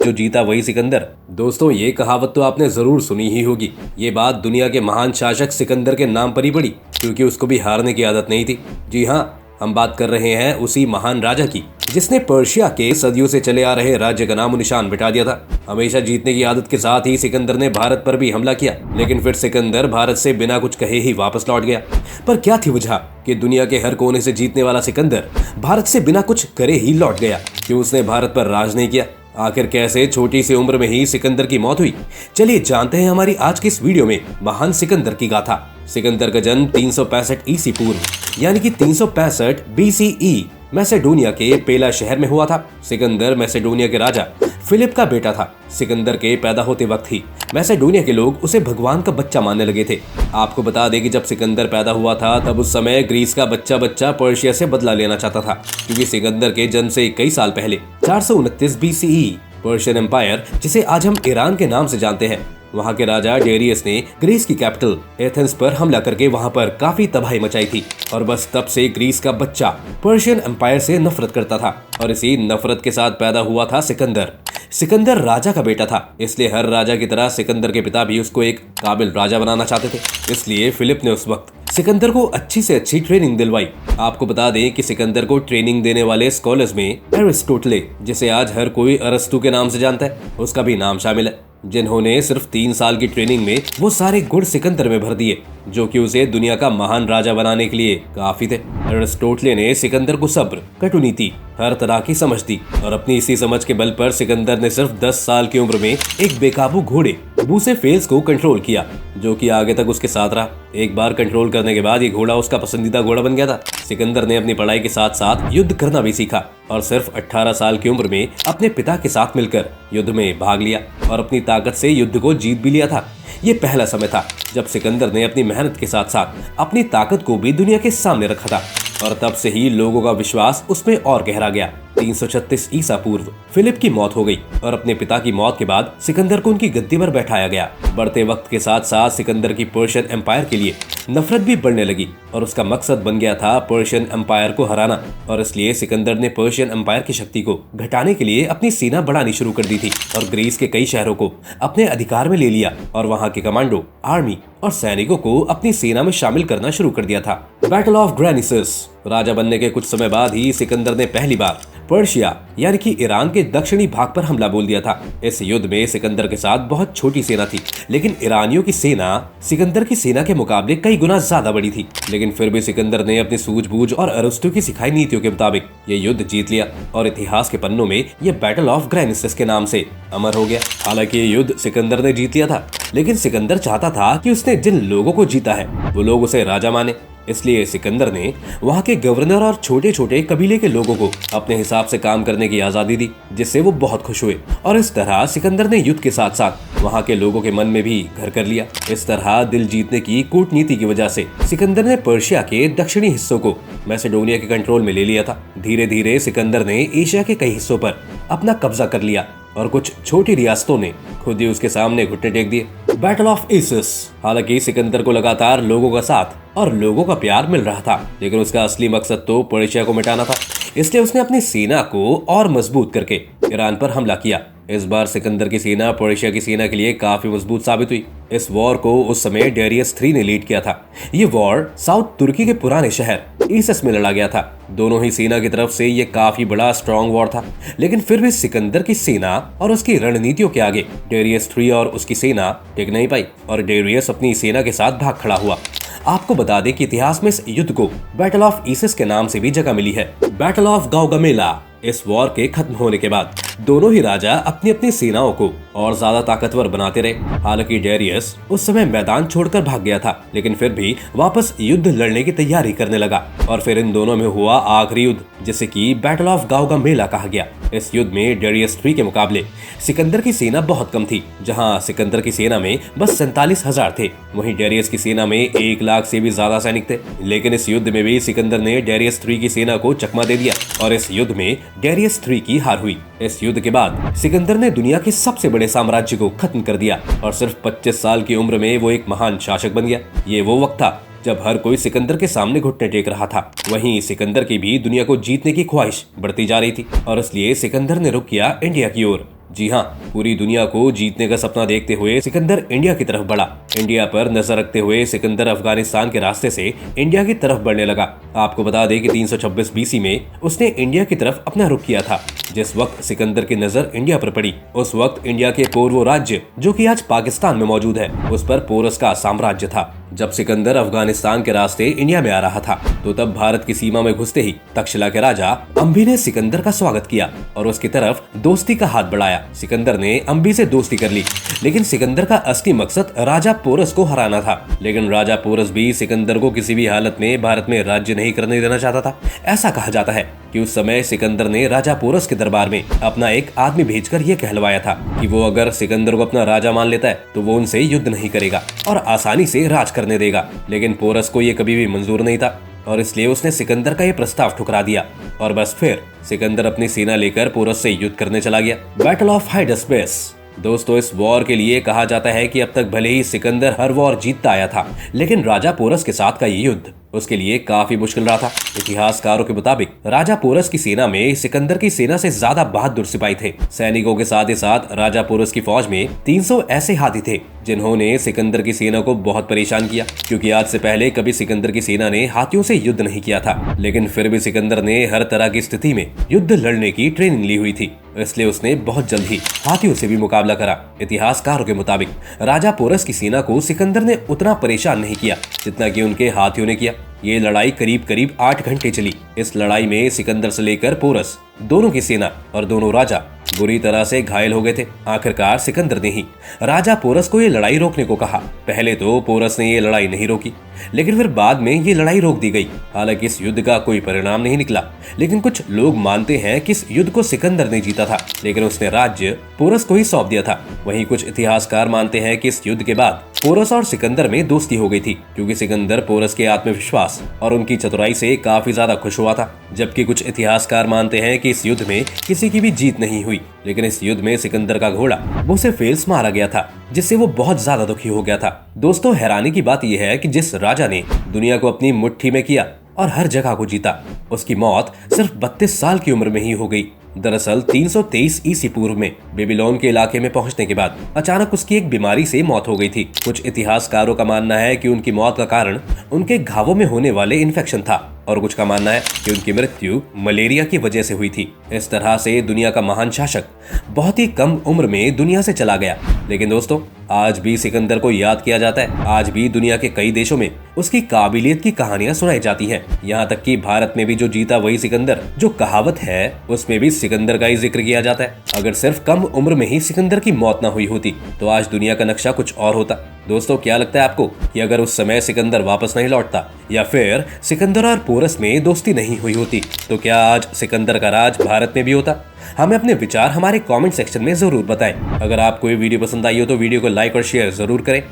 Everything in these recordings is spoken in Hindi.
जो जीता वही सिकंदर। दोस्तों, ये कहावत तो आपने जरूर सुनी ही होगी। ये बात दुनिया के महान शासक सिकंदर के नाम पर ही पड़ी, क्योंकि उसको भी हारने की आदत नहीं थी। जी हाँ, हम बात कर रहे हैं उसी महान राजा की जिसने पर्शिया के सदियों से चले आ रहे राज्य का नामो निशान मिटा दिया था। हमेशा जीतने की आदत के साथ ही सिकंदर ने भारत पर भी हमला किया, लेकिन फिर सिकंदर भारत से बिना कुछ कहे ही वापस लौट गया। पर क्या थी वजह कि दुनिया के हर कोने से जीतने वाला सिकंदर भारत से बिना कुछ करे ही लौट गया? क्यों उसने भारत पर राज नहीं किया? आखिर कैसे छोटी सी उम्र में ही सिकंदर की मौत हुई? चलिए जानते हैं हमारी आज की इस वीडियो में महान सिकंदर की गाथा। सिकंदर का जन्म 365 ईसी पूर्व यानी कि 365 BCE मैसेडोनिया के पेला शहर में हुआ था। सिकंदर मैसेडोनिया के राजा फिलिप का बेटा था। सिकंदर के पैदा होते वक्त ही मैसेडोनिया के लोग उसे भगवान का बच्चा मानने लगे थे। आपको बता दें कि जब सिकंदर पैदा हुआ था तब उस समय ग्रीस का बच्चा पर्शिया से बदला लेना चाहता था, क्योंकि सिकंदर के जन्म से कई साल पहले 429 BCE पर्शियन एम्पायर, जिसे आज हम ईरान के नाम से जानते हैं, वहाँ के राजा डेरियस ने ग्रीस की कैपिटल एथेंस पर हमला करके वहाँ पर काफी तबाही मचाई थी। और बस तब से ग्रीस का बच्चा पर्शियन एम्पायर से नफरत करता था, और इसी नफरत के साथ पैदा हुआ था सिकंदर। सिकंदर राजा का बेटा था, इसलिए हर राजा की तरह सिकंदर के पिता भी उसको एक काबिल राजा बनाना चाहते थे। इसलिए फिलिप ने उस वक्त सिकंदर को अच्छी से अच्छी ट्रेनिंग दिलवाई। आपको बता दें कि सिकंदर को ट्रेनिंग देने वाले स्कॉलर्स में एरिस्टोटले, जिसे आज हर कोई अरस्तु के नाम से जानता है, उसका भी नाम शामिल है, जिन्होंने सिर्फ 3 साल की ट्रेनिंग में वो सारे गुण सिकंदर में भर दिए जो कि उसे दुनिया का महान राजा बनाने के लिए काफी थे। एरिस्टोटले ने सिकंदर को सब्र, कटुनीति, हर तरह की समझ दी, और अपनी इसी समझ के बल पर सिकंदर ने सिर्फ 10 साल की उम्र में एक बेकाबू घोड़े बुसेफेल्स को कंट्रोल किया, जो कि आगे तक उसके साथ रहा। एक बार कंट्रोल करने के बाद ये घोड़ा उसका पसंदीदा घोड़ा बन गया था। सिकंदर ने अपनी पढ़ाई के साथ साथ युद्ध करना भी सीखा, और सिर्फ 18 साल की उम्र में अपने पिता के साथ मिलकर युद्ध में भाग लिया और अपनी ताकत से युद्ध को जीत भी लिया था। ये पहला समय था जब सिकंदर ने अपनी मेहनत के साथ साथ अपनी ताकत को भी दुनिया के सामने रखा था, और तब से ही लोगों का विश्वास उसमें और गहरा गया। 336 ईसा पूर्व फिलिप की मौत हो गई, और अपने पिता की मौत के बाद सिकंदर को उनकी गद्दी पर बैठाया गया। बढ़ते वक्त के साथ साथ सिकंदर की पर्शियन एम्पायर के लिए नफरत भी बढ़ने लगी, और उसका मकसद बन गया था पर्शियन एम्पायर को हराना। और इसलिए सिकंदर ने पर्शियन एम्पायर की शक्ति को घटाने के लिए अपनी सेना बढ़ानी शुरू कर दी थी, और ग्रीस के कई शहरों को अपने अधिकार में ले लिया, और वहाँ के कमांडो, आर्मी और सैनिकों को अपनी सेना में शामिल करना शुरू कर दिया था। Battle of ग्रेनिसस। राजा बनने के कुछ समय बाद ही सिकंदर ने पहली बार पर्शिया यानी कि ईरान के दक्षिणी भाग पर हमला बोल दिया था। इस युद्ध में सिकंदर के साथ बहुत छोटी सेना थी, लेकिन ईरानियों की सेना सिकंदर की सेना के मुकाबले कई गुना ज्यादा बड़ी थी। लेकिन फिर भी सिकंदर ने अपनी सूझबूझ और अरस्तु की सिखाई नीतियों के मुताबिक ये युद्ध जीत लिया, और इतिहास के पन्नों में ये बैटल ऑफ ग्रेनिसस के नाम से अमर हो गया। हालांकि ये युद्ध सिकंदर ने जीत लिया था, लेकिन सिकंदर चाहता था कि उसने जिन लोगों को जीता है वो लोग उसे राजा माने। इसलिए सिकंदर ने वहाँ के गवर्नर और छोटे छोटे कबीले के लोगों को अपने हिसाब से काम करने की आजादी दी, जिससे वो बहुत खुश हुए। और इस तरह सिकंदर ने युद्ध के साथ साथ वहाँ के लोगों के मन में भी घर कर लिया। इस तरह दिल जीतने की कूटनीति की वजह से सिकंदर ने पर्शिया के दक्षिणी हिस्सों को मैसेडोनिया के कंट्रोल में ले लिया था। धीरे धीरे सिकंदर ने एशिया के कई हिस्सों पर अपना कब्जा कर लिया, और कुछ छोटी रियासतों ने खुद ही उसके सामने घुटने टेक दिए। Battle of ISIS. हालांकि सिकंदर को लगातार लोगों का साथ और लोगों का प्यार मिल रहा था, लेकिन उसका असली मकसद तो पर्शिया को मिटाना था। इसलिए उसने अपनी सेना को और मजबूत करके ईरान पर हमला किया। इस बार सिकंदर की सेना पर्शिया की सेना के लिए काफी मजबूत साबित हुई। इस वॉर को उस समय डेरियस III ने लीड किया था। ये वॉर साउथ तुर्की के पुराने शहर ईसस में लड़ा गया था। दोनों ही सेना की तरफ से ये काफी बड़ा स्ट्रॉन्ग वॉर था, लेकिन फिर भी सिकंदर की सेना और उसकी रणनीतियों के आगे डेरियस III और उसकी सेना टिक नहीं पाई, और डेरियस अपनी सेना के साथ भाग खड़ा हुआ। आपको बता दें कि इतिहास में इस युद्ध को बैटल ऑफ इसिस के नाम से भी जगह मिली है। Battle of Gaugamela. इस वॉर के खत्म होने के बाद दोनों ही राजा अपनी अपनी सेनाओं को और ज्यादा ताकतवर बनाते रहे। हालांकि डेरियस उस समय मैदान छोड़कर भाग गया था, लेकिन फिर भी वापस युद्ध लड़ने की तैयारी करने लगा, और फिर इन दोनों में हुआ आखिरी युद्ध, जिसे कि बैटल ऑफ गाउगामेला कहा गया। इस युद्ध में डेरियस III के मुकाबले सिकंदर की सेना बहुत कम थी। जहां सिकंदर की सेना में बस 47,000 थे, वहीं डेरियस की सेना में 1 लाख से भी ज्यादा सैनिक थे। लेकिन इस युद्ध में भी सिकंदर ने डेरियस III की सेना को चकमा दे दिया, और इस युद्ध में डेरियस III की हार हुई। इस युद्ध के बाद सिकंदर ने दुनिया के सबसे बड़े साम्राज्य को खत्म कर दिया, और सिर्फ 25 साल की उम्र में वो एक महान शासक बन गया। ये वो वक्त था जब हर कोई सिकंदर के सामने घुटने टेक रहा था। वहीं सिकंदर की भी दुनिया को जीतने की ख्वाहिश बढ़ती जा रही थी, और इसलिए सिकंदर ने रुख किया इंडिया की ओर, जी हाँ, पूरी दुनिया को जीतने का सपना देखते हुए सिकंदर इंडिया की तरफ बढ़ा। इंडिया पर नजर रखते हुए सिकंदर अफगानिस्तान के रास्ते से इंडिया की तरफ बढ़ने लगा। आपको बता दें कि 326 बीसी में उसने इंडिया की तरफ अपना रुख किया था। जिस वक्त सिकंदर की नजर इंडिया पर पड़ी, उस वक्त इंडिया के पूर्व राज्य जो कि आज पाकिस्तान में मौजूद है, उस पर पोरस का साम्राज्य था। जब सिकंदर अफगानिस्तान के रास्ते इंडिया में आ रहा था, तो तब भारत की सीमा में घुसते ही तक्षशिला के राजा अंबी ने सिकंदर का स्वागत किया और उसकी तरफ दोस्ती का हाथ बढ़ाया। सिकंदर ने अंबी से दोस्ती कर ली, लेकिन सिकंदर का असली मकसद राजा पोरस को हराना था। लेकिन राजा पोरस भी सिकंदर को किसी भी हालत में भारत में राज्य नहीं करने देना चाहता था। ऐसा कहा जाता है कि उस समय सिकंदर ने राजा पोरस के दरबार में अपना एक आदमी भेजकर यह कहलवाया था कि वो अगर सिकंदर को अपना राजा मान लेता है तो वो उनसे युद्ध नहीं करेगा और आसानी से राज करने देगा। लेकिन पोरस को ये कभी भी मंजूर नहीं था और इसलिए उसने सिकंदर का ये प्रस्ताव ठुकरा दिया और बस फिर सिकंदर अपनी सेना लेकर पोरस से युद्ध करने चला गया। Battle of Hydaspes. दोस्तों, इस वॉर के लिए कहा जाता है कि अब तक भले ही सिकंदर हर वॉर जीतता आया था, लेकिन राजा पोरस के साथ का ये युद्ध उसके लिए काफी मुश्किल रहा था। इतिहासकारों के मुताबिक राजा पोरस की सेना में सिकंदर की सेना से ज्यादा बहादुर सिपाही थे। सैनिकों के साथ ही साथ राजा पोरस की फौज में 300 ऐसे हाथी थे जिन्होंने सिकंदर की सेना को बहुत परेशान किया, क्योंकि आज से पहले कभी सिकंदर की सेना ने हाथियों से युद्ध नहीं किया था। लेकिन फिर भी सिकंदर ने हर तरह की स्थिति में युद्ध लड़ने की ट्रेनिंग ली हुई थी, इसलिए उसने बहुत जल्द ही हाथियों से भी मुकाबला करा। इतिहासकारों के मुताबिक राजा पोरस की सेना को सिकंदर ने उतना परेशान नहीं किया जितना कि उनके हाथियों ने किया। ये लड़ाई करीब 8 घंटे चली। इस लड़ाई में सिकंदर से लेकर पोरस दोनों की सेना और दोनों राजा बुरी तरह से घायल हो गए थे। आखिरकार सिकंदर ने ही राजा पोरस को ये लड़ाई रोकने को कहा। पहले तो पोरस ने ये लड़ाई नहीं रोकी, लेकिन फिर बाद में ये लड़ाई रोक दी गई। हालांकि इस युद्ध का कोई परिणाम नहीं निकला, लेकिन कुछ लोग मानते हैं कि इस युद्ध को सिकंदर ने जीता था, लेकिन उसने राज्य पोरस को ही सौंप दिया था। वहीं कुछ इतिहासकार मानते हैं कि इस युद्ध के बाद पोरस और सिकंदर में दोस्ती हो गई थी, क्योंकि सिकंदर पोरस के आत्मविश्वास और उनकी चतुराई से काफी ज्यादा खुश हुआ था। जबकि कुछ इतिहासकार मानते हैं कि इस युद्ध में किसी की भी जीत नहीं हुई, लेकिन इस युद्ध में सिकंदर का घोड़ा बुसेफेल्स मारा गया था, जिससे वो बहुत ज्यादा दुखी हो गया था। दोस्तों, हैरानी की बात यह है कि जिस राजा ने दुनिया को अपनी मुट्ठी में किया और हर जगह को जीता, उसकी मौत सिर्फ 32 साल की उम्र में ही हो गई। दरअसल 323 ईसी पूर्व में बेबीलोन के इलाके में पहुंचने के बाद अचानक उसकी एक बीमारी से मौत हो गई थी। कुछ इतिहासकारों का मानना है कि उनकी मौत का कारण उनके घावों में होने वाले इन्फेक्शन था और कुछ का मानना है कि उनकी मृत्यु मलेरिया की वजह से हुई थी। इस तरह से दुनिया का महान शासक बहुत ही कम उम्र में दुनिया से चला गया। लेकिन दोस्तों, आज भी सिकंदर को याद किया जाता है। आज भी दुनिया के कई देशों में उसकी काबिलियत की कहानियां सुनाई जाती हैं। यहाँ तक कि भारत में भी जो जीता वही सिकंदर जो कहावत है, उसमें भी सिकंदर का ही जिक्र किया जाता है। अगर सिर्फ कम उम्र में ही सिकंदर की मौत न हुई होती तो आज दुनिया का नक्शा कुछ और होता। दोस्तों, क्या लगता है आपको कि अगर उस समय सिकंदर वापस नहीं लौटता या फिर सिकंदर और पोरस में दोस्ती नहीं हुई होती तो क्या आज सिकंदर का राज भारत में भी होता? हमें अपने विचार हमारे कमेंट सेक्शन में जरूर बताएं। अगर आपको ये वीडियो पसंद आई हो तो वीडियो को लाइक और शेयर जरूर करें।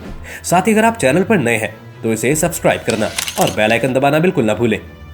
साथ ही अगर आप चैनल पर नए हैं तो इसे सब्सक्राइब करना और बेल आइकन दबाना बिल्कुल ना भूलें।